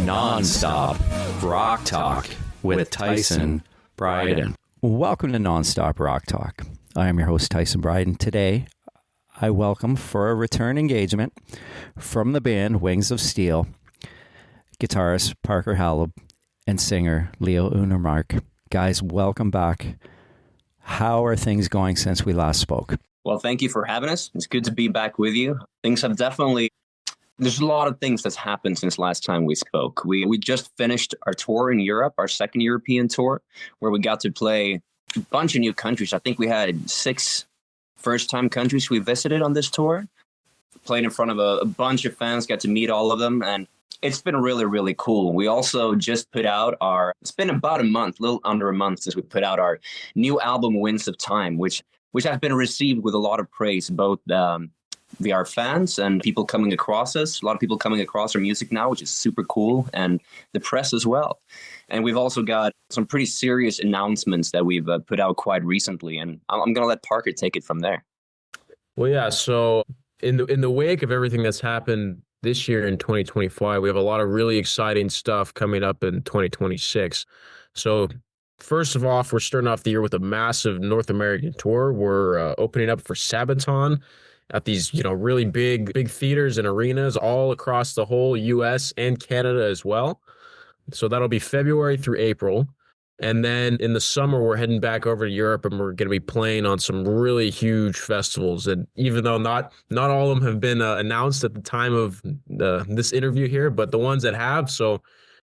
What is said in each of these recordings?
Non-stop rock talk with Tyson Bryden. Welcome to Non-stop rock talk. I am your host, Tyson Bryden. Today, I welcome for a return engagement from the band Wings of Steel, guitarist Parker Halub and singer Leo Unnermark. Guys, welcome back. How are things going since we last spoke? Well, thank you for having us. It's good to be back with you. Things have there's a lot of things that's happened since last time we spoke. We just finished our tour in Europe, our second European tour, where we got to play a bunch of new countries. I think we had 6 first-time countries we visited on this tour. Played in front of a bunch of fans, got to meet all of them, and it's been really, really cool. We also just put out it's been about a little under a month since we put out our new album, Winds of Time, which has been received with a lot of praise, both via our fans and people coming across us. A lot of people coming across our music now, which is super cool, and the press as well. And we've also got some pretty serious announcements that we've put out quite recently, and I'm going to let Parker take it from there. Well, yeah, so in the wake of everything that's happened this year in 2025, we have a lot of really exciting stuff coming up in 2026. So first of all, we're starting off the year with a massive North American tour. We're opening up for Sabaton at these, really big theaters and arenas all across the whole US and Canada as well. So that'll be February through April. And then in the summer, we're heading back over to Europe, and we're going to be playing on some really huge festivals. And even though not all of them have been announced at the time of this interview here, but the ones that have. So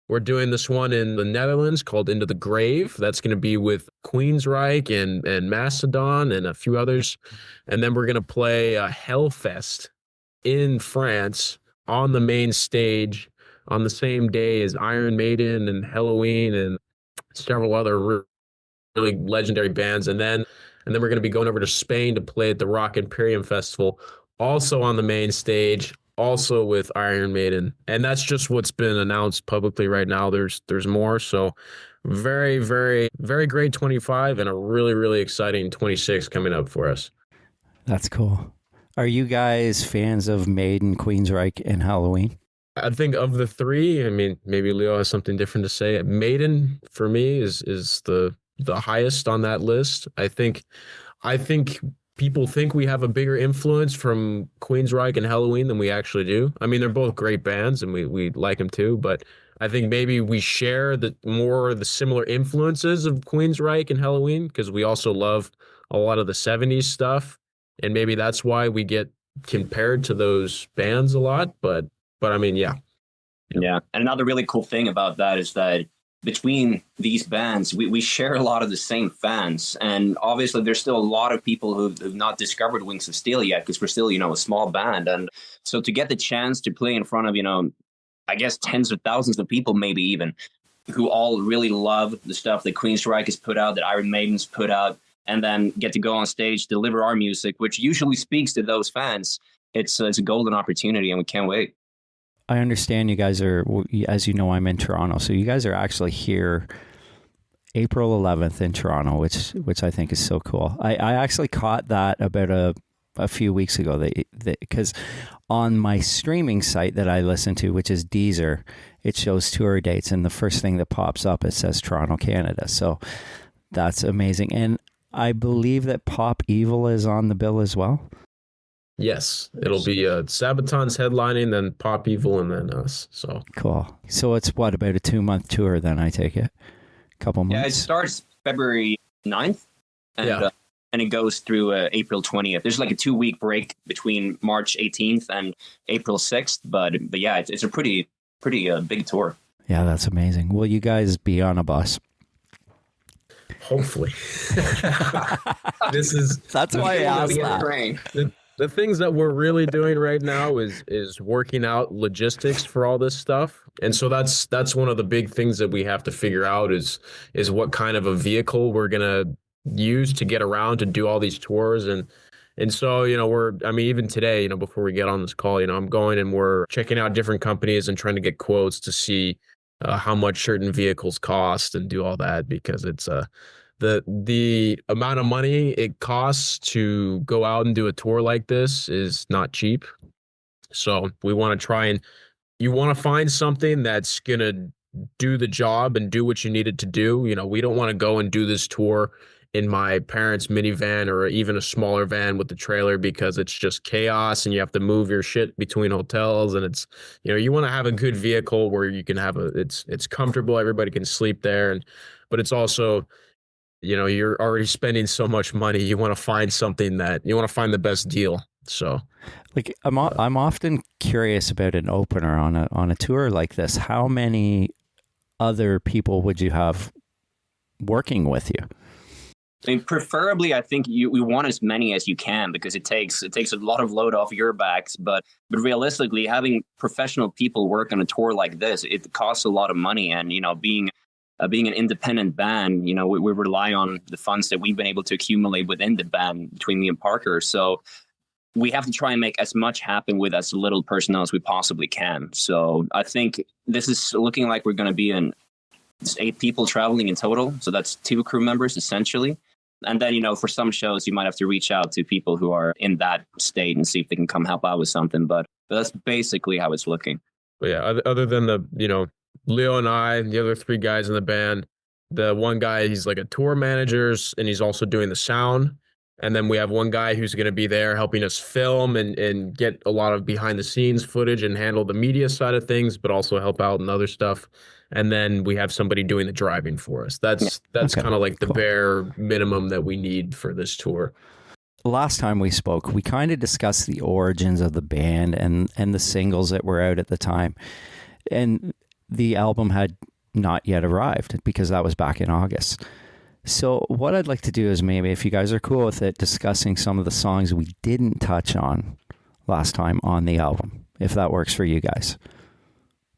we're doing this one in the Netherlands called Into the Grave. That's going to be with Queensryche and Mastodon and a few others. And then we're going to play Hellfest in France on the main stage on the same day as Iron Maiden and Halloween and several other really legendary bands. And then we're going to be going over to Spain to play at the Rock Imperium Festival, also on the main stage, also with Iron Maiden. And that's just what's been announced publicly right now. There's more. So very, very, very great 25 and a really, really exciting 26 coming up for us. That's cool. Are you guys fans of Maiden, Queensryche, and Halloween? I think of the three, maybe Leo has something different to say. Maiden, for me, is the highest on that list. I think people think we have a bigger influence from Queensryche and Halloween than we actually do. They're both great bands, and we like them too, but I think maybe we share the similar influences of Queensryche and Halloween, because we also love a lot of the 70s stuff, and maybe that's why we get compared to those bands a lot, but yeah. Yeah. And another really cool thing about that is that between these bands, we share a lot of the same fans. And obviously, there's still a lot of people who've not discovered Wings of Steel yet, because we're still, a small band. And so to get the chance to play in front of, I guess tens of thousands of people, maybe even, who all really love the stuff that Queensryche has put out, that Iron Maiden's put out, and then get to go on stage, deliver our music, which usually speaks to those fans. It's a golden opportunity, and we can't wait. I understand you guys are, as you know, I'm in Toronto, so you guys are actually here April 11th in Toronto, which I think is so cool. I actually caught that about a few weeks ago, because on my streaming site that I listen to, which is Deezer, it shows tour dates, and the first thing that pops up, it says Toronto, Canada. So that's amazing. And I believe that Pop Evil is on the bill as well. Yes, it'll be Sabaton's headlining, then Pop Evil, and then us. So cool. So it's about a 2-month tour then, I take it? Couple months? Yeah, it starts February 9th, and it goes through April 20th. There's like a 2-week break between March 18th and April 6th, but yeah, it's a pretty big tour. Yeah, that's amazing. Will you guys be on a bus? Hopefully. That's why I asked that. The things that we're really doing right now is working out logistics for all this stuff. And so that's one of the big things that we have to figure out is what kind of a vehicle we're going to use to get around to do all these tours. And so, even today, before we get on this call, I'm going and we're checking out different companies and trying to get quotes to see how much certain vehicles cost and do all that, because it's the amount of money it costs to go out and do a tour like this is not cheap. So we want to try and you want to find something that's going to do the job and do what you need it to do. You know, we don't want to go and do this tour in my parents' minivan or even a smaller van with the trailer because it's just chaos and you have to move your shit between hotels and it's, you know, you want to have a good vehicle where you can have it's comfortable, everybody can sleep there and but it's also, you know, you're already spending so much money, you want to find something that you want to find the best deal. So like I'm often curious about an opener on a tour like this. How many other people would you have working with you? I mean, preferably, I think we want as many as you can because it takes a lot of load off your backs. But realistically, having professional people work on a tour like this, it costs a lot of money. And you know, being an independent band, you know, we rely on the funds that we've been able to accumulate within the band between me and Parker. So we have to try and make as much happen with as little personnel as we possibly can. So I think this is looking like we're going to be in 8 people traveling in total. So that's 2 crew members essentially. And then, you know, for some shows, you might have to reach out to people who are in that state and see if they can come help out with something. But that's basically how it's looking. But yeah, other than the, you know, Leo and I, and the other 3 guys in the band, the one guy, he's like a tour manager and he's also doing the sound. And then we have one guy who's going to be there helping us film and get a lot of behind the scenes footage and handle the media side of things, but also help out in other stuff. And then we have somebody doing the driving for us. That's Okay. kind of like the Cool. bare minimum that we need for this tour. Last time we spoke, we kind of discussed the origins of the band and the singles that were out at the time. And the album had not yet arrived because that was back in August. So what I'd like to do is maybe, if you guys are cool with it, discussing some of the songs we didn't touch on last time on the album, if that works for you guys.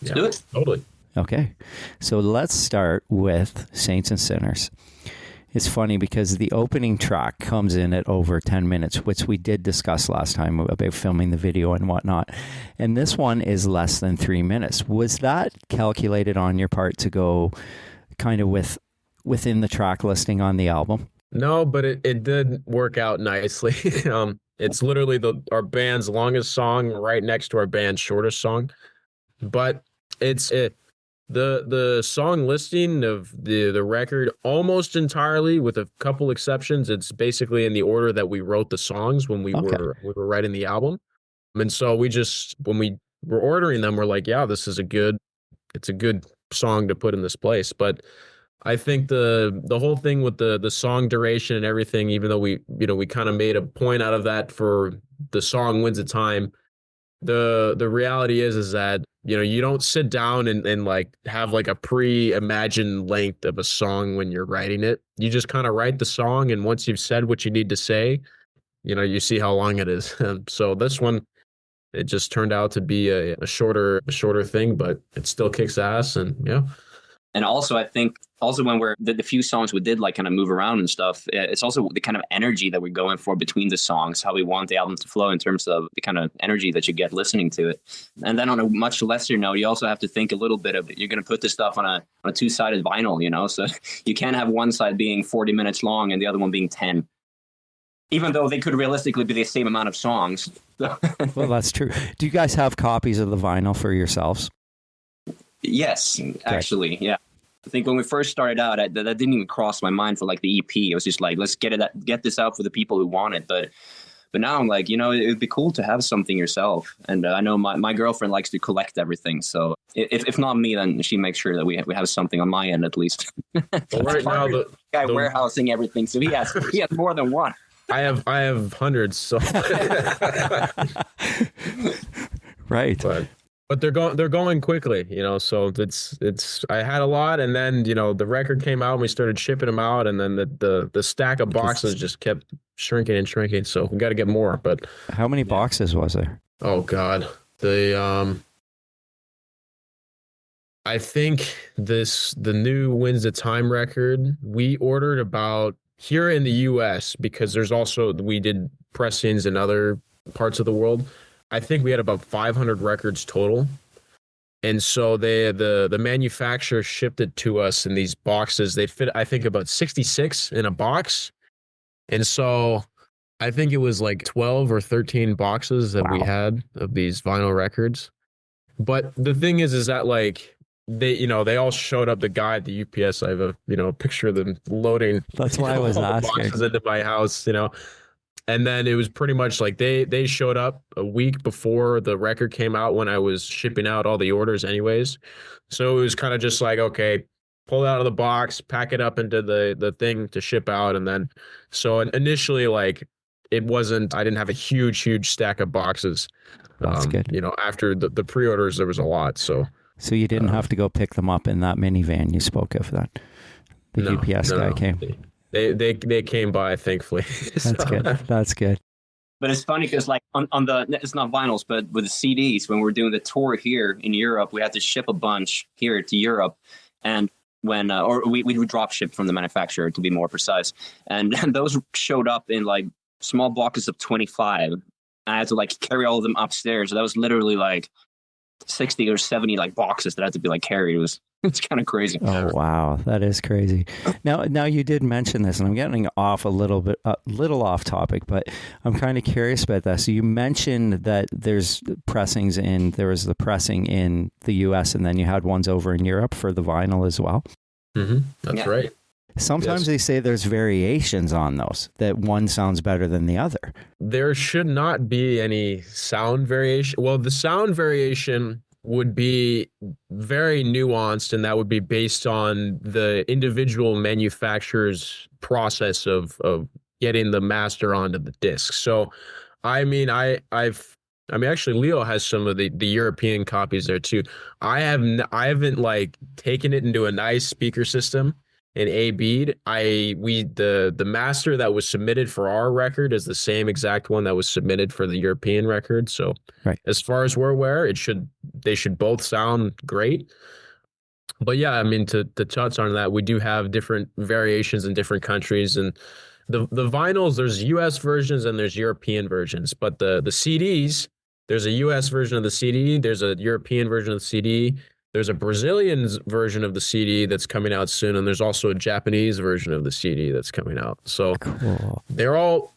Yeah, do it. Totally. Okay. So let's start with Saints and Sinners. It's funny because the opening track comes in at over 10 minutes, which we did discuss last time about filming the video and whatnot. And this one is less than 3 minutes. Was that calculated on your part to go kind of within the track listing on the album? No, but it did work out nicely. It's literally our band's longest song right next to our band's shortest song. But the song listing of the record almost entirely, with a couple exceptions, it's basically in the order that we wrote the songs when we were writing the album. And so we just, when we were ordering them, we're like, yeah, it's a good song to put in this place. But I think the whole thing with the song duration and everything, even though we kind of made a point out of that for the song Winds of Time, the reality is that, you know, you don't sit down and like have like a pre-imagined length of a song when you're writing it. You just kind of write the song, and once you've said what you need to say, you know, you see how long it is. So this one, it just turned out to be a shorter thing, but it still kicks ass. And yeah. And also, I think when we're the few songs we did like kind of move around and stuff, it's also the kind of energy that we're going for between the songs, how we want the album to flow in terms of the kind of energy that you get listening to it. And then on a much lesser note, you also have to think a little bit of, you're going to put this stuff on a 2-sided vinyl, you know, so you can't have one side being 40 minutes long and the other one being 10. Even though they could realistically be the same amount of songs. Well, that's true. Do you guys have copies of the vinyl for yourselves? Yes, actually, yeah. I think when we first started out, that didn't even cross my mind for like the EP. It was just like, let's get this out for the people who want it. But now I'm like, you know, it would be cool to have something yourself. And I know my girlfriend likes to collect everything. So if not me, then she makes sure that we have something on my end at least. Well, right now the guy warehousing everything, so he has more than one. I have hundreds. So Right. But they're going quickly, you know, so it's I had a lot, and then, you know, the record came out and we started shipping them out, and then the stack of boxes just kept shrinking and shrinking, so we got to get more. But how many boxes was there? Oh God, I think the new Winds of Time record, we ordered about, here in the US, because we did pressings in other parts of the world, I think we had about 500 records total. And so the manufacturer shipped it to us in these boxes. They fit, I think, about 66 in a box. And so I think it was like 12 or 13 boxes that we Wow. had of these vinyl records. But the thing is that like they all showed up. The guy at the UPS, I have a, picture of them loading That's why I was all the asking. boxes into my house. And then it was pretty much like they showed up a week before the record came out when I was shipping out all the orders anyways. So it was kind of just like, okay, pull it out of the box, pack it up into the thing to ship out. And then so initially like it wasn't, I didn't have a huge stack of boxes. That's good. After the pre-orders, there was a lot. So So you didn't have to go pick them up in that minivan you spoke of then. The no, UPS guy no. came. They came by, thankfully. That's good. That's good. But it's funny because like on the, it's not vinyls, but with the CDs, when we're doing the tour here in Europe, we had to ship a bunch here to Europe. And when, or we would drop ship from the manufacturer to be more precise. And those showed up in like small boxes of 25. I had to like carry all of them upstairs. So that was literally like 60 or 70 like boxes that had to be like carried. It's kind of crazy. Oh wow, that is crazy. Now you did mention this, and I'm getting off a little off topic, but I'm kind of curious about that. So you mentioned that there was the pressing in the U.S. and then you had ones over in Europe for the vinyl as well. Mm-hmm. That's right. Sometimes they say there's variations on those, that one sounds better than the other. There should not be any sound variation. Well, the sound variation would be very nuanced, and that would be based on the individual manufacturer's process of getting the master onto the disc. So, I mean, actually, Leo has some of the European copies there too. I haven't like taken it into a nice speaker system and A-B'd. The master that was submitted for our record is the same exact one that was submitted for the European record. So right. As far as we're aware, they should both sound great. But yeah, I mean, to touch on that, we do have different variations in different countries, and the vinyls, there's US versions and there's European versions, but the CDs, there's a US version of the CD, there's a European version of the CD, there's a Brazilian version of the CD that's coming out soon, and there's also a Japanese version of the CD that's coming out. So cool. They're all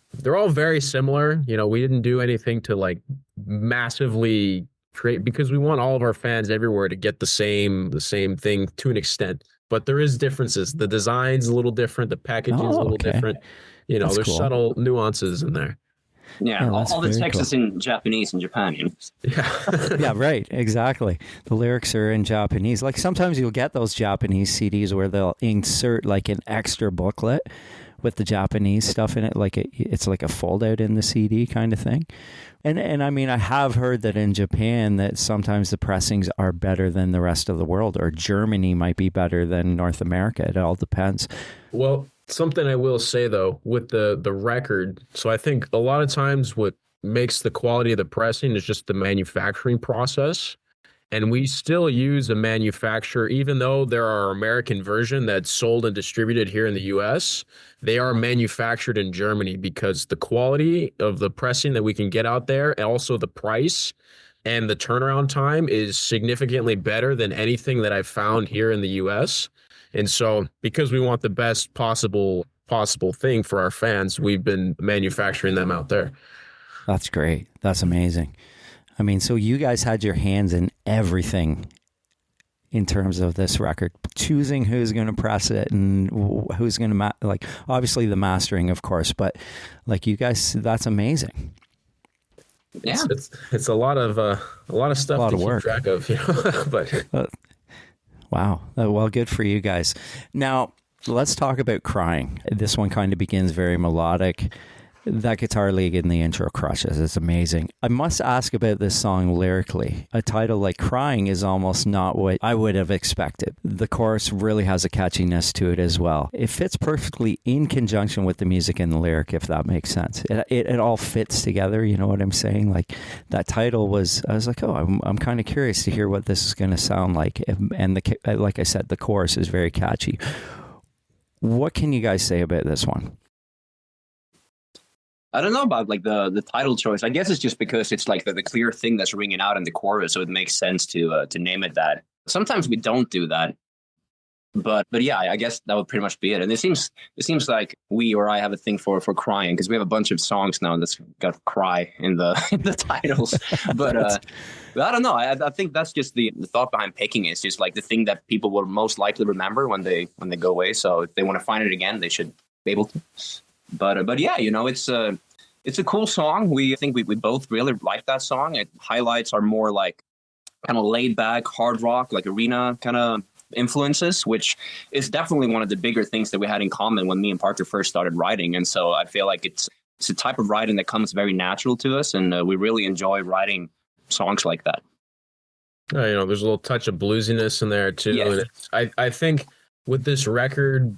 very similar. We didn't do anything to like massively create, because we want all of our fans everywhere to get the same thing to an extent. But there is differences. The design's a little different. The packaging is a little different. That's there's cool. Subtle nuances in there. Yeah, all the text is in Japanese and Japan. Yeah. Yeah, right. Exactly. The lyrics are in Japanese. Like sometimes you'll get those Japanese CDs where they'll insert like an extra booklet with the Japanese stuff in it, like it's like a fold out in the CD kind of thing. And I mean, I have heard that in Japan that sometimes the pressings are better than the rest of the world, or Germany might be better than North America. It all depends. Well, something I will say though, with the record, so I think a lot of times what makes the quality of the pressing is just the manufacturing process. And we still use a manufacturer, even though there are American version that's sold and distributed here in the US, they are manufactured in Germany, because the quality of the pressing that we can get out there, and also the price and the turnaround time, is significantly better than anything that I've found here in the US. And so because we want the best possible thing for our fans, we've been manufacturing them out there. That's great. That's amazing. I mean, so you guys had your hands in everything in terms of this record, choosing who's going to press it and who's going to like obviously the mastering, of course, but like you guys, that's amazing. Yeah, it's a lot of stuff to keep track of, but wow. Well, good for you guys. Now let's talk about Crying. This one kind of begins very melodic. That guitar lead in the intro crushes. It's amazing. I must ask about this song lyrically. A title like Crying is almost not what I would have expected. The chorus really has a catchiness to it as well. It fits perfectly in conjunction with the music and the lyric, if that makes sense. It all fits together, you know what I'm saying? Like that title I was like, oh, I'm kind of curious to hear what this is going to sound like. And like I said, the chorus is very catchy. What can you guys say about this one? I don't know about like the title choice. I guess it's just because it's like the clear thing that's ringing out in the chorus, so it makes sense to name it that. Sometimes we don't do that. But yeah, I guess that would pretty much be it. And it seems like we or I have a thing for crying, because we have a bunch of songs now that's got cry in the in the titles. But I don't know. I think that's just the thought behind picking it. It's just like the thing that people will most likely remember when they go away. So if they want to find it again, they should be able to. But yeah, it's a cool song. I think we both really like that song. It highlights our more like kind of laid back hard rock, like arena kind of influences, which is definitely one of the bigger things that we had in common when me and Parker first started writing. And so I feel like it's a type of writing that comes very natural to us, and we really enjoy writing songs like that. There's a little touch of bluesiness in there too. Yeah. And I think with this record,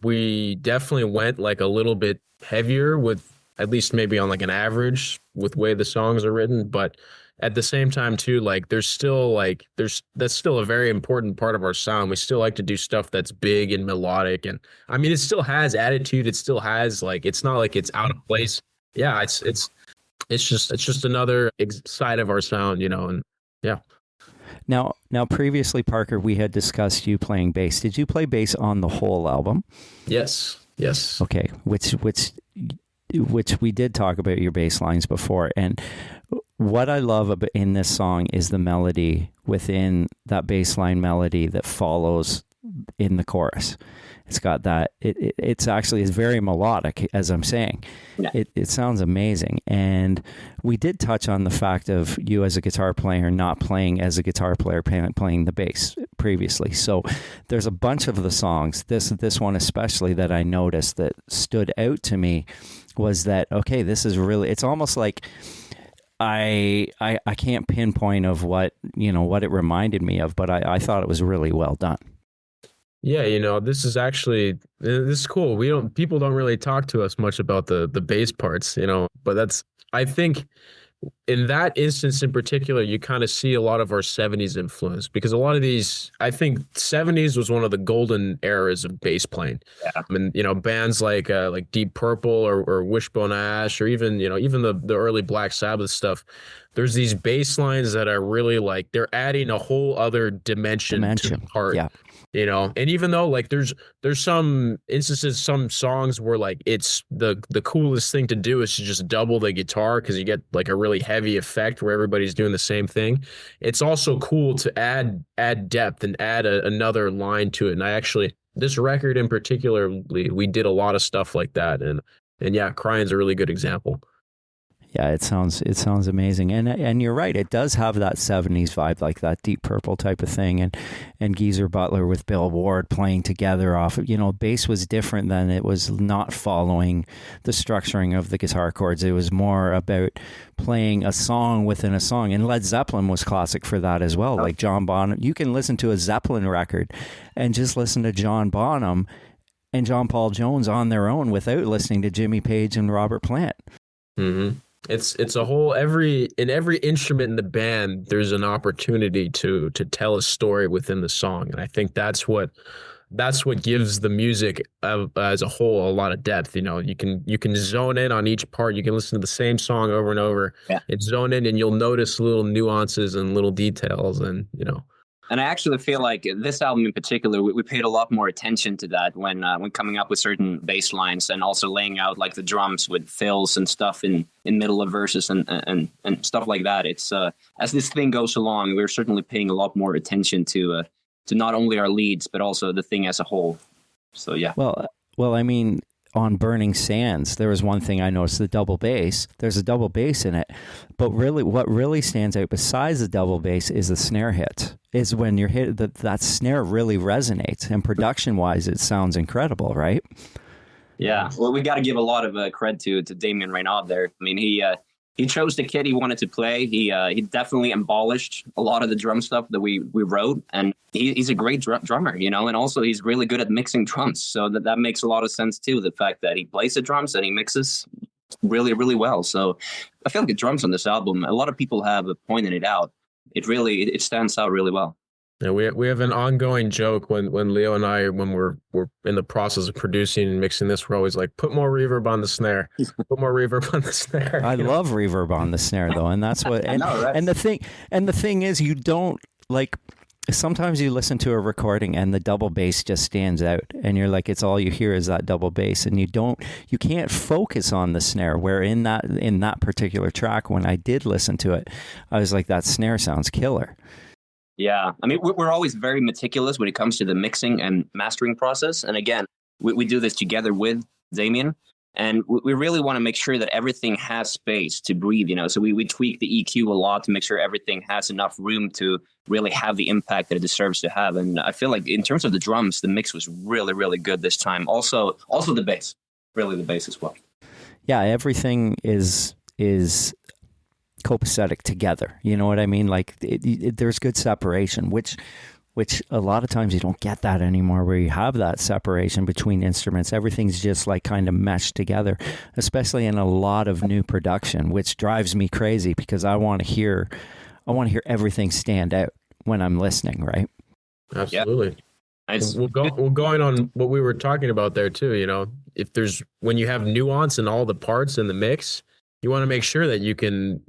we definitely went like a little bit heavier, with at least maybe on like an average with the way the songs are written, but at the same time too, like that's still a very important part of our sound. We still like to do stuff that's big and melodic, and I mean it still has attitude. It still has like, it's not like it's out of place. Yeah, it's just another side of our sound, and yeah. Now previously, Parker, we had discussed you playing bass. Did you play bass on the whole album? Yes. Okay, which we did talk about your bass lines before, and what I love about in this song is the melody within that bass line melody that follows in the chorus. It's got that. It's very melodic, as I'm saying. Yeah. It sounds amazing. And we did touch on the fact of you as a guitar player not playing as a guitar player, playing the bass previously. So there's a bunch of the songs, this one especially, that I noticed that stood out to me was that, okay, this is really, it's almost like I can't pinpoint of what it reminded me of, but I thought it was really well done. Yeah, this is cool. People don't really talk to us much about the bass parts, but I think in that instance in particular, you kind of see a lot of our 70s influence, because a lot of these, I think 70s was one of the golden eras of bass playing. Yeah. I mean, bands like Deep Purple or Wishbone Ash, or even the early Black Sabbath stuff. There's these bass lines that are really like, they're adding a whole other dimension to the part. Yeah. And even though like there's some instances, some songs where like it's the coolest thing to do is to just double the guitar, because you get like a really heavy effect where everybody's doing the same thing. It's also cool to add depth and add another line to it. And this record in particular, we did a lot of stuff like that. And yeah, Crying's a really good example. Yeah, it sounds amazing, and you're right. It does have that 70s vibe, like that Deep Purple type of thing, and Geezer Butler with Bill Ward playing together off. Bass was different then. It was not following the structuring of the guitar chords. It was more about playing a song within a song. And Led Zeppelin was classic for that as well. Like John Bonham, you can listen to a Zeppelin record and just listen to John Bonham and John Paul Jones on their own without listening to Jimmy Page and Robert Plant. Mm-hmm. It's a whole, in every instrument in the band, there's an opportunity to tell a story within the song. And I think that's what gives the music as a whole a lot of depth. You can zone in on each part. You can listen to the same song over and over. Yeah. And zone in, and you'll notice little nuances and little details, and And I actually feel like this album in particular, we paid a lot more attention to that when coming up with certain bass lines, and also laying out like the drums with fills and stuff in middle of verses and stuff like that. It's as this thing goes along, we're certainly paying a lot more attention to not only our leads, but also the thing as a whole. So yeah. Well, I mean, on Burning Sands, there was one thing I noticed: the double bass. There's a double bass in it, but really, what really stands out besides the double bass is the snare hit. Is when you're hit, that snare really resonates, and production-wise, it sounds incredible, right? Yeah, well, we got to give a lot of cred to Damien Reynaud there. I mean, he chose the kit he wanted to play. He definitely embellished a lot of the drum stuff that we wrote, and he's a great drummer, and also he's really good at mixing drums. So that makes a lot of sense too. The fact that he plays the drums and he mixes really, really well. So I feel like the drums on this album, a lot of people have pointed it out. It stands out really well. Yeah, we have an ongoing joke when Leo and I, when we're in the process of producing and mixing this, we're always like, put more reverb on the snare, put more reverb on the snare. I love reverb on the snare though, and that's what. And, I know, right? And the thing is, you don't like. sometimes you listen to a recording and the double bass just stands out, and you're like, it's all you hear is that double bass, and you can't focus on the snare. Where in that particular track, when I did listen to it, I was like, that snare sounds killer. Yeah, I mean, we're always very meticulous when it comes to the mixing and mastering process. And again, we do this together with Damien. And we really want to make sure that everything has space to breathe, you know. So we tweak the EQ a lot to make sure everything has enough room to really have the impact that it deserves to have. And I feel like in terms of the drums, the mix was really, really good this time. Also the bass, really the bass as well. Yeah, everything is copacetic together. You know what I mean? Like there's good separation, which a lot of times you don't get that anymore, where you have that separation between instruments. Everything's just like kind of meshed together, especially in a lot of new production, which drives me crazy because I want to hear everything stand out when I'm listening, right? Absolutely. Yeah. Well, going on what we were talking about there too, you know, when you have nuance in all the parts in the mix, you want to make sure that you can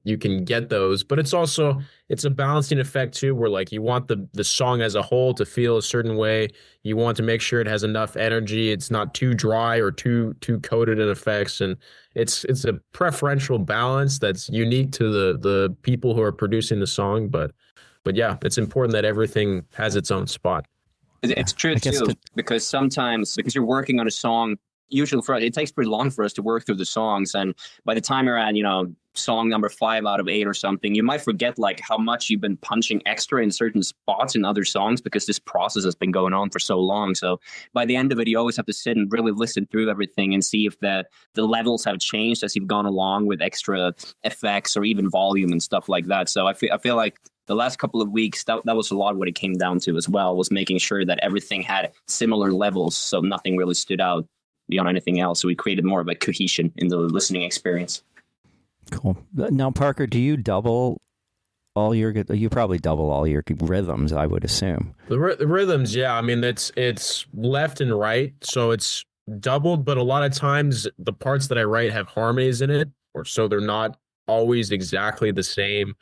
get those, but it's a balancing effect too, where like you want the song as a whole to feel a certain way. You want to make sure it has enough energy. It's not too dry or too coated in effects, and it's a preferential balance that's unique to the people who are producing the song. But yeah, it's important that everything has its own spot. It's true too, because sometimes because you're working on a song. Usually for us, it takes pretty long for us to work through the songs. And by the time you're at, you know, song number 5 out of 8 or something, you might forget like how much you've been punching extra in certain spots in other songs because this process has been going on for so long. So by the end of it, you always have to sit and really listen through everything and see if the levels have changed as you've gone along with extra effects or even volume and stuff like that. So I feel like the last couple of weeks, that was a lot of what it came down to as well, was making sure that everything had similar levels. So nothing really stood out beyond anything else. So we created more of a cohesion in the listening experience. Cool. Now, Parker, do you double you probably double all your rhythms, I would assume. The rhythms, yeah. I mean, it's left and right, so it's doubled, but a lot of times the parts that I write have harmonies in it, or so they're not always exactly the same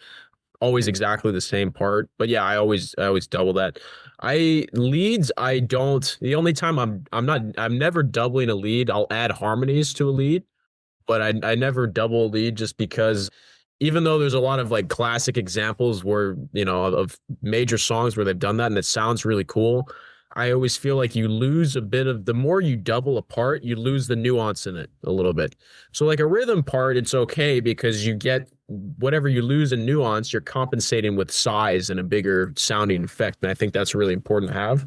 part. But yeah, I always double that. Leads, I don't. The only time I'm never doubling a lead. I'll add harmonies to a lead, but I never double a lead, just because even though there's a lot of like classic examples where, you know, of major songs where they've done that and it sounds really cool, I always feel like you lose a bit of, the more you double a part, you lose the nuance in it a little bit. So like a rhythm part, it's okay because you get whatever you lose in nuance, you're compensating with size and a bigger sounding effect. And I think that's really important to have.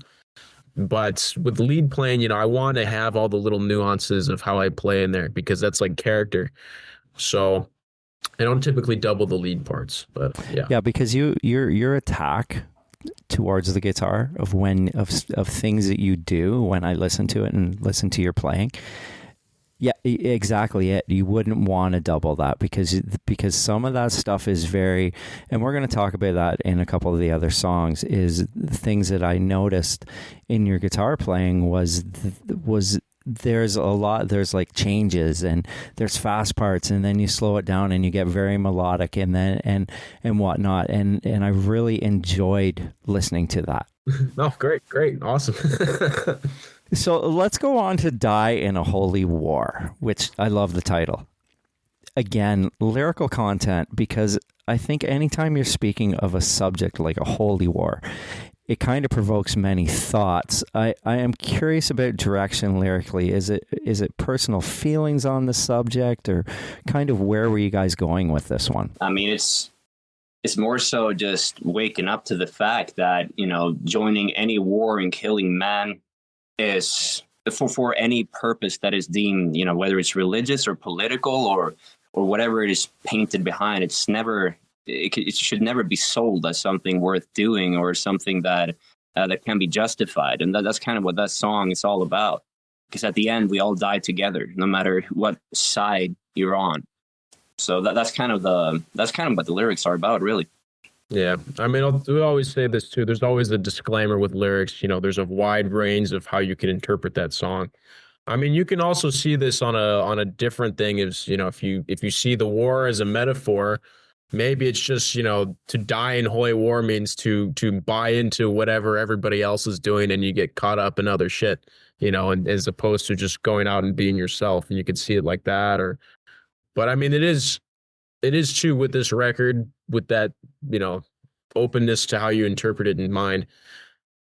But with lead playing, you know, I want to have all the little nuances of how I play in there because that's like character. So I don't typically double the lead parts, but yeah. Yeah, because your attack towards the guitar of things that you do when I listen to it and listen to your playing. Yeah, exactly it. You wouldn't want to double that because some of that stuff is very, and we're going to talk about that in a couple of the other songs, is the things that I noticed in your guitar playing was there's like changes and there's fast parts and then you slow it down and you get very melodic and then and whatnot, and I really enjoyed listening to that. Oh, great, awesome. So let's go on to Die in a Holy War, which I love the title. Again, lyrical content, because I think anytime you're speaking of a subject like a holy war, it kind of provokes many thoughts. I am curious about direction lyrically. Is it personal feelings on the subject, or kind of where were you guys going with this one? I mean, it's more so just waking up to the fact that, you know, joining any war and killing man is for any purpose that is deemed, you know, whether it's religious or political or whatever it is painted behind. It should never be sold as something worth doing or something that can be justified. And that's kind of what that song is all about. Because at the end, we all die together, no matter what side you're on. So that's kind of what the lyrics are about, really. Yeah, I mean, we always say this too. There's always a disclaimer with lyrics. You know, there's a wide range of how you can interpret that song. I mean, you can also see this on a different thing. Is, you know, if you see the war as a metaphor, Maybe it's just, to die in holy war means to buy into whatever everybody else is doing, and you get caught up in other shit, and as opposed to just going out and being yourself. And you could see it like that. But I mean, it is true with this record, with that, openness to how you interpret it in mind.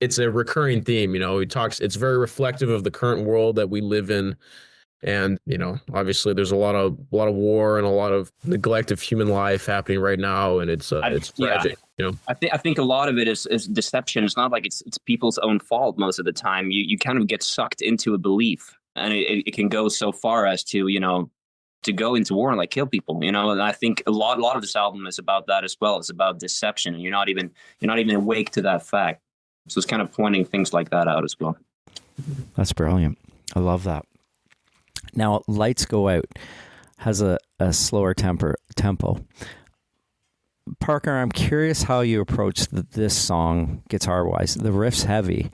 It's a recurring theme. It's very reflective of the current world that we live in. And, obviously there's a lot of war and a lot of neglect of human life happening right now. And it's tragic, I think a lot of it is deception. It's not like it's people's own fault most of the time. You kind of get sucked into a belief, and it can go so far as to, to go into war and like kill people, and I think a lot of this album is about that as well. It's about deception, and you're not even awake to that fact. So it's kind of pointing things like that out as well. That's brilliant. I love that. Now, Lights Go Out has a slower tempo. Parker, I'm curious how you approach this song guitar-wise. The riff's heavy,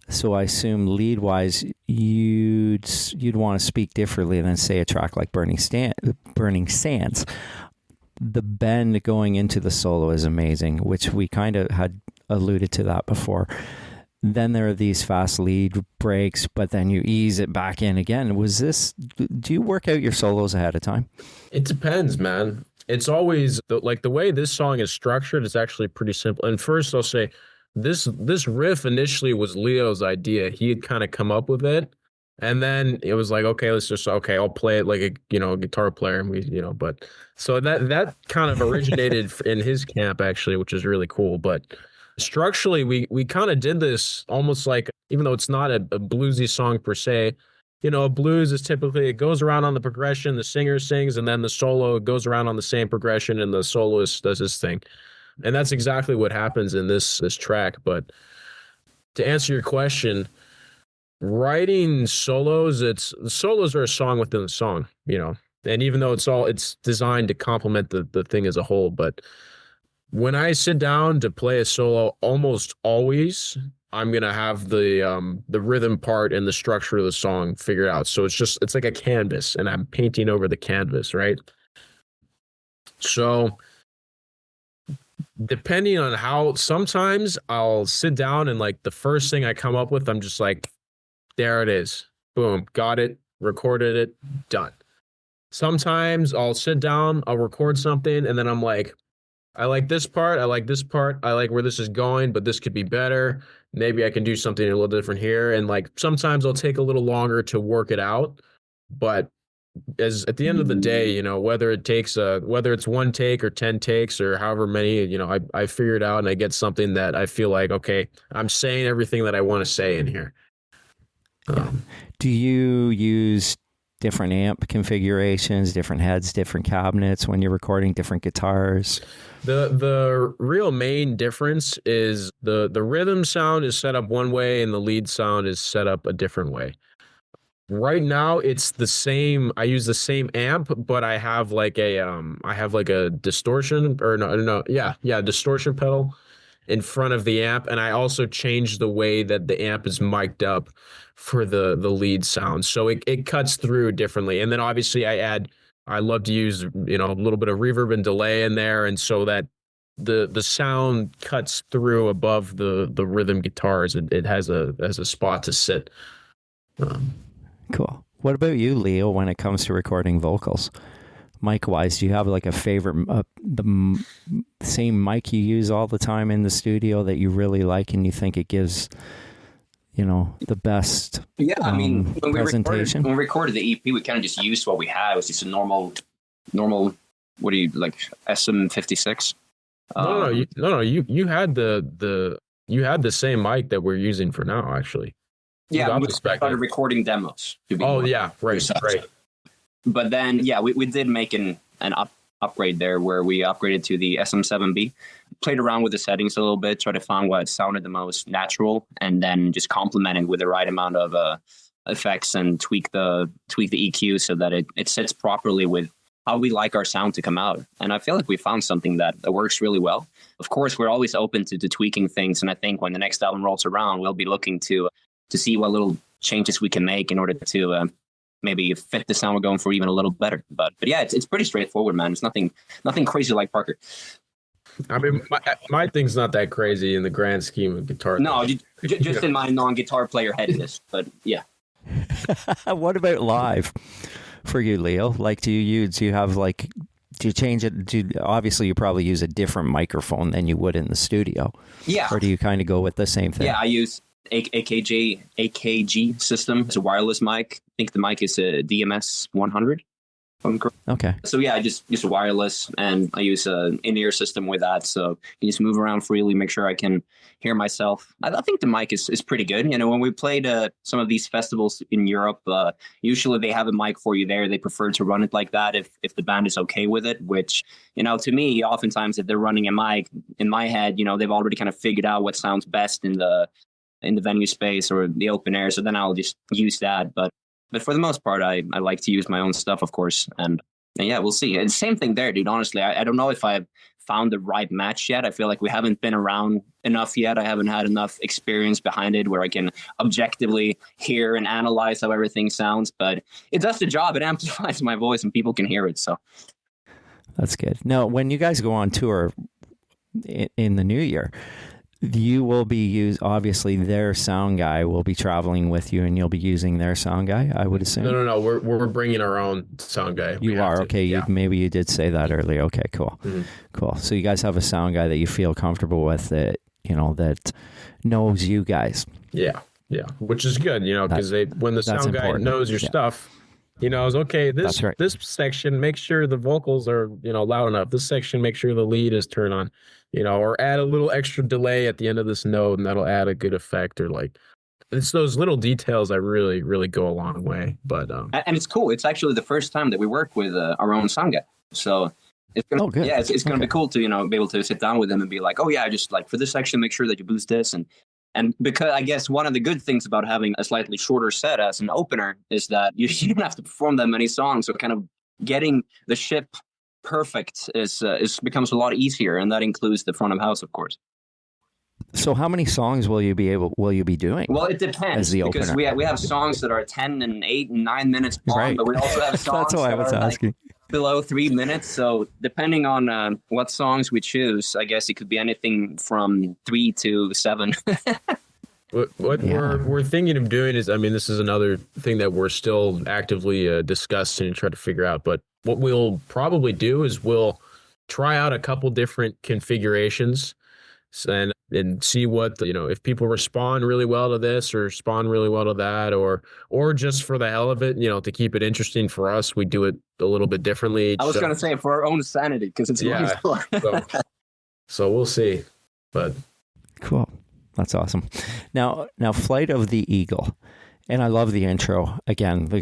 so I assume lead-wise you'd want to speak differently than, say, a track like Burning Sands. The bend going into the solo is amazing, which we kind of had alluded to that before. Then there are these fast lead breaks, but then you ease it back in again. Do you work out your solos ahead of time? It depends, man. It's always like the way this song is structured is actually pretty simple. And first I'll say this riff initially was Leo's idea. He had kind of come up with it. And then it was like, okay, I'll play it like a guitar player. And but so that kind of originated in his camp actually, which is really cool. But structurally, we kind of did this almost like, even though it's not a bluesy song per se, a blues is typically, it goes around on the progression, the singer sings, and then the solo goes around on the same progression, and the soloist does his thing. And that's exactly what happens in this track. But to answer your question, writing solos, solos are a song within a song, and even though it's designed to complement the thing as a whole. But when I sit down to play a solo, almost always I'm gonna have the rhythm part and the structure of the song figured out. So it's like a canvas, and I'm painting over the canvas, right? So depending on how, sometimes I'll sit down and like the first thing I come up with, I'm just like, there it is, boom, got it, recorded it, done. Sometimes I'll sit down, I'll record something, and then I'm like, I like this part, I like this part, I like where this is going, but this could be better. Maybe I can do something a little different here. And like sometimes I'll take a little longer to work it out. But at the end of the day, whether it's one take or 10 takes or however many, I figure it out and I get something that I feel like, okay, I'm saying everything that I want to say in here. Do you use different amp configurations, different heads, different cabinets when you're recording, different guitars? The real main difference is the rhythm sound is set up one way and the lead sound is set up a different way. Right now it's the same. I use the same amp, but I have like a distortion distortion pedal in front of the amp, and I also changed the way that the amp is mic'd up for the lead sound, so it cuts through differently. And then obviously I love to use a little bit of reverb and delay in there, and so that the sound cuts through above the rhythm guitars. It has a spot to sit. Cool. What about you, Leo, when it comes to recording vocals? Mic-wise, do you have like a favorite, the same mic you use all the time in the studio that you really like and you think it gives, the best when presentation? we recorded the EP, we kind of just used what we had. It was just a normal, what do you like, SM56? No, you had the same mic that we're using for now, actually. Yeah, we started recording demos. Right. But then, we did make an upgrade there where we upgraded to the SM7B, played around with the settings a little bit, tried to find what sounded the most natural, and then just complemented with the right amount of effects and tweak the EQ so that it sits properly with how we like our sound to come out. And I feel like we found something that works really well. Of course, we're always open to tweaking things, and I think when the next album rolls around, we'll be looking to see what little changes we can make in order to maybe fit the sound we're going for even a little better. But yeah, it's pretty straightforward, man. It's nothing crazy like Parker. I mean, my thing's not that crazy in the grand scheme of guitar. No, just in my non-guitar player headiness. But yeah. What about live for you, Leo? Like, do you have like, do you change it? Obviously, you probably use a different microphone than you would in the studio. Yeah. Or do you kind of go with the same thing? Yeah, I use AKG system. It's a wireless mic. I think the mic is a DMS 100. Okay. So yeah, I just use wireless, and I use an in-ear system with that, so you just move around freely, make sure I can hear myself. I think the mic is pretty good. You know, when we played some of these festivals in Europe, usually they have a mic for you there. They prefer to run it like that if the band is okay with it. Which, you know, to me, oftentimes if they're running a mic, in my head, you know, they've already kind of figured out what sounds best in the venue space or the open air. So then I'll just use that. But for the most part, I like to use my own stuff, of course. And yeah, we'll see. And same thing there, dude. Honestly, I don't know if I've found the right match yet. I feel like we haven't been around enough yet. I haven't had enough experience behind it where I can objectively hear and analyze how everything sounds. But it does the job. It amplifies my voice and people can hear it. So that's good. Now, when you guys go on tour in the new year, you will be obviously their sound guy will be traveling with you, and you'll be using their sound guy, I would assume. No. We're bringing our own sound guy. You are okay. Yeah. Maybe you did say that earlier. Okay, cool, cool. So you guys have a sound guy that you feel comfortable with, that that knows you guys. Yeah, which is good, because when the sound guy knows your stuff. He knows, okay, this section, make sure the vocals are, loud enough. This section, make sure the lead is turned on, or add a little extra delay at the end of this note, and that'll add a good effect. Or like, it's those little details that really, really go a long way. But and it's cool. It's actually the first time that we work with our own sound guy. So it's gonna, it's gonna be cool to be able to sit down with them and be like, oh yeah, just like for this section, make sure that you boost this. And because I guess one of the good things about having a slightly shorter set as an opener is that you don't have to perform that many songs. So kind of getting the ship perfect is becomes a lot easier, and that includes the front of house, of course. So how many songs will you be doing? Well, it depends, because we have songs that are 10 and 8 and 9 minutes long, right. But we also have songs That's why I was asking. Below 3 minutes. So depending on what songs we choose, I guess it could be anything from 3 to 7. What we're thinking of doing is, this is another thing that we're still actively discussing and trying to figure out. But what we'll probably do is we'll try out a couple different configurations and see what if people respond really well to this or respond really well to that, or just for the hell of it, to keep it interesting for us, we do it a little bit differently. I was going to say for our own sanity, because it's so we'll see. But cool, that's awesome. Now, Flight of the Eagle, and I love the intro. Again, the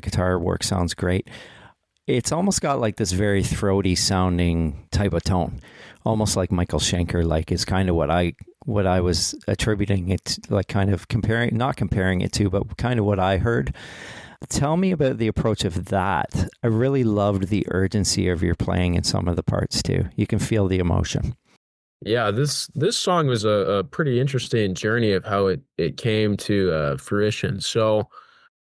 guitar work sounds great. It's almost got like this very throaty sounding type of tone, almost like Michael Schenker, like is kind of what I was attributing it to, like kind of not comparing it to, but kind of what I heard. Tell me about the approach of that. I really loved the urgency of your playing in some of the parts too. You can feel the emotion. Yeah, this song was a pretty interesting journey of how it came to fruition. So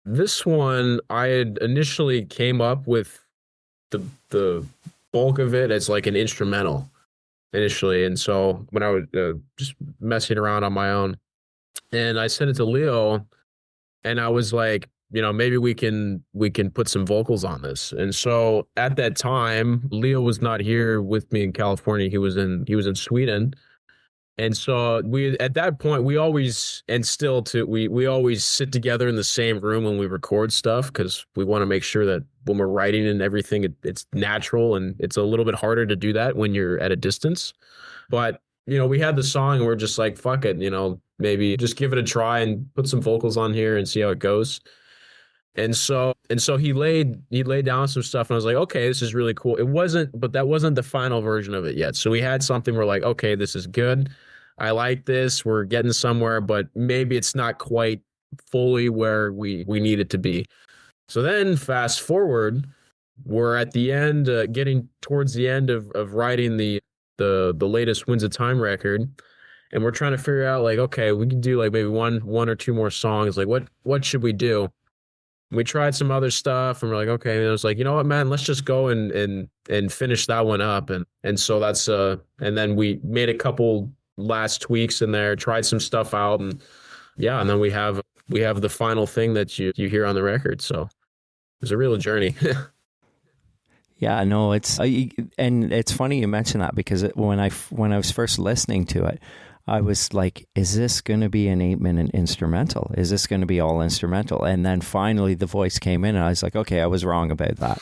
this one, I had initially came up with the bulk of it as like an instrumental initially. And so when I was just messing around on my own, and I sent it to Leo, and I was like, maybe we can put some vocals on this. And so at that time, Leo was not here with me in California. He was in Sweden. And so at that point, we always sit together in the same room when we record stuff, because we want to make sure that when we're writing and everything, it's natural, and it's a little bit harder to do that when you're at a distance. But, we had the song and we're just like, fuck it, maybe just give it a try and put some vocals on here and see how it goes. And so he laid down some stuff, and I was like, okay, this is really cool. But that wasn't the final version of it yet. So we had something, we're like, okay, this is good. I like this. We're getting somewhere, but maybe it's not quite fully where we need it to be. So then fast forward, we're at the end, getting towards the end of writing the latest Winds of Time record. And we're trying to figure out like, okay, we can do like maybe one or two more songs. Like what should we do? we tried some other stuff, and we're like, okay. And it was like, you know what, man, let's just go and finish that one up. And so that's and then we made a couple last tweaks in there, tried some stuff out, and yeah, and then we have the final thing that you hear on the record. So it's a real journey. Yeah, no, and it's funny you mention that, because when I was first listening to it, I was like, is this going to be an 8-minute instrumental? Is this going to be all instrumental? And then finally the voice came in, and I was like, okay, I was wrong about that.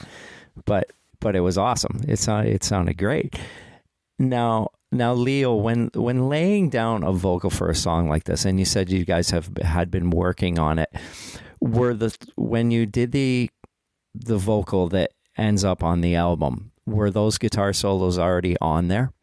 But it was awesome. It sounded great. Now, Leo, when laying down a vocal for a song like this, and you said you guys had been working on it, when you did the vocal that ends up on the album, were those guitar solos already on there?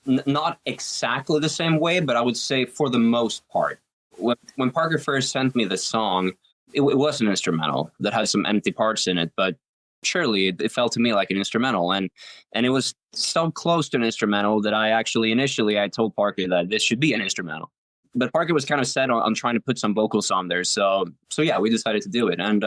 Not exactly the same way, but I would say for the most part. When Parker first sent me the song, it was an instrumental that had some empty parts in it, but surely it felt to me like an instrumental, and it was so close to an instrumental that I actually initially I told Parker that this should be an instrumental, but Parker was kind of set on trying to put some vocals on there, so yeah, we decided to do it. And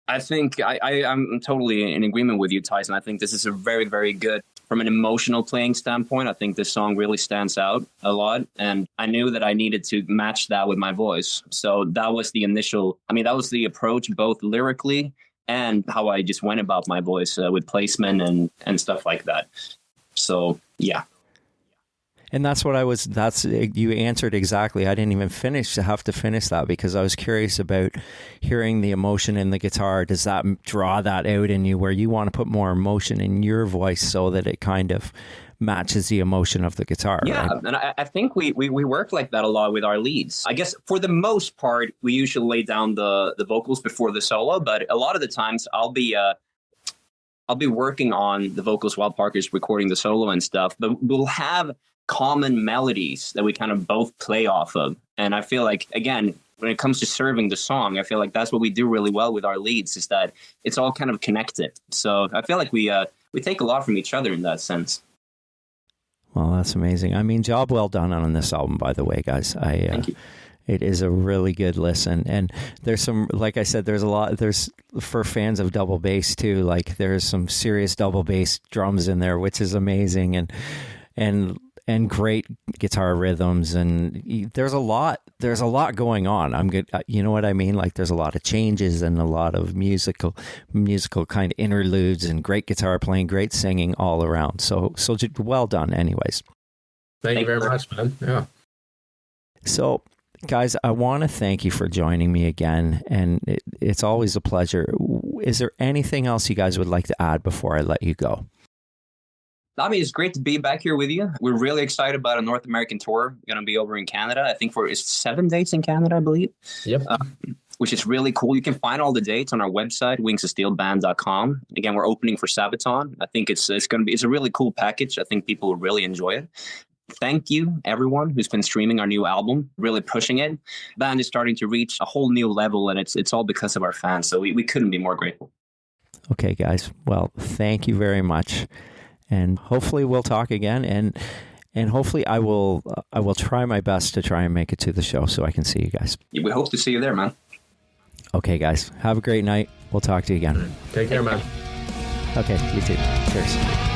I think I'm totally in agreement with you, Tyson. I think this is a very, very good, from an emotional playing standpoint, I think this song really stands out a lot. And I knew that I needed to match that with my voice. So that was that was the approach, both lyrically and how I just went about my voice with placement and stuff like that. So, yeah. And you answered exactly. I didn't even have to finish that, because I was curious about hearing the emotion in the guitar. Does that draw that out in you, where you want to put more emotion in your voice so that it kind of matches the emotion of the guitar? Yeah, right? And I think we work like that a lot with our leads. I guess for the most part, we usually lay down the vocals before the solo, but a lot of the times I'll be working on the vocals while Parker's recording the solo and stuff, but we'll have common melodies that we kind of both play off of. And I feel like, again, when it comes to serving the song, I feel like that's what we do really well with our leads, is that it's all kind of connected. So I feel like we take a lot from each other in that sense. Well, that's amazing. I mean, job well done on this album, by the way, guys. Thank you. It is a really good listen. And there's some, like I said, there's for fans of double bass too, like there's some serious double bass drums in there, which is amazing. And great guitar rhythms, and there's a lot going on. I'm good. You know what I mean? Like there's a lot of changes and a lot of musical kind of interludes, and great guitar playing, great singing all around. So well done anyways. Thank you very much, man. Yeah. So guys, I want to thank you for joining me again, and it's always a pleasure. Is there anything else you guys would like to add before I let you go? I mean, it's great to be back here with you. We're really excited about a North American tour. We're going to be over in Canada. I think it's 7 dates in Canada, I believe. Yep. Which is really cool. You can find all the dates on our website, wingsofsteelband.com. Again, we're opening for Sabaton. I think it's a really cool package. I think people will really enjoy it. Thank you, everyone who's been streaming our new album, really pushing it. Band is starting to reach a whole new level, and it's all because of our fans. So we couldn't be more grateful. Okay, guys. Well, thank you very much. And hopefully we'll talk again, and hopefully I will try my best to try and make it to the show so I can see you guys. We hope to see you there, man. Okay, guys. Have a great night. We'll talk to you again. Take care, man. Okay, you too. Cheers.